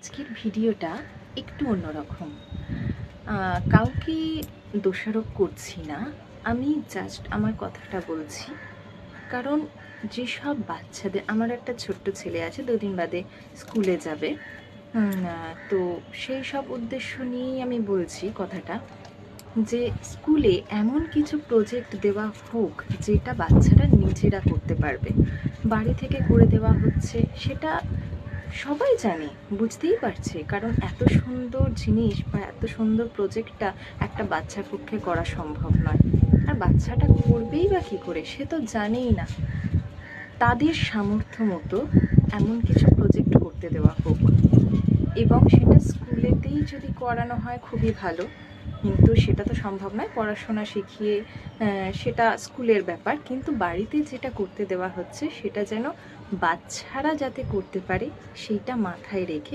আজকের ভিডিওটা একটু অন্যরকম। কাউকে দোষারোপ করছি না, আমি জাস্ট আমার কথাটা বলছি। কারণ যেসব বাচ্চাদের, আমার একটা ছোট্ট ছেলে আছে, 2 দিন বাদে স্কুলে যাবে। তো সেই সব উদ্দেশ্য নিয়েই আমি বলছি কথাটা, যে স্কুলে এমন কিছু প্রজেক্ট দেওয়া হোক যেটা বাচ্চারা নিজেরা করতে পারবে। বাড়ি থেকে করে দেওয়া হচ্ছে, সেটা সবাই জানে, বুঝতেই পারছে, কারণ এত সুন্দর জিনিস বা এত সুন্দর প্রজেক্টটা একটা বাচ্চার পক্ষে করা সম্ভব নয়। আর বাচ্চাটা করবেই বা কী করে, সে তো জানেই না। তাদের সামর্থ্য মতো এমন কিছু প্রজেক্ট করতে দেওয়া হোক, এবং সেটা স্কুলেতেই যদি করানো হয় খুবই ভালো। কিন্তু সেটা তো সম্ভব নয়, পড়াশোনা শিখিয়ে সেটা স্কুলের ব্যাপার। কিন্তু বাড়িতে যেটা করতে দেওয়া হচ্ছে সেটা যেন বাচ্চারা যাতে করতে পারে সেইটা মাথায় রেখে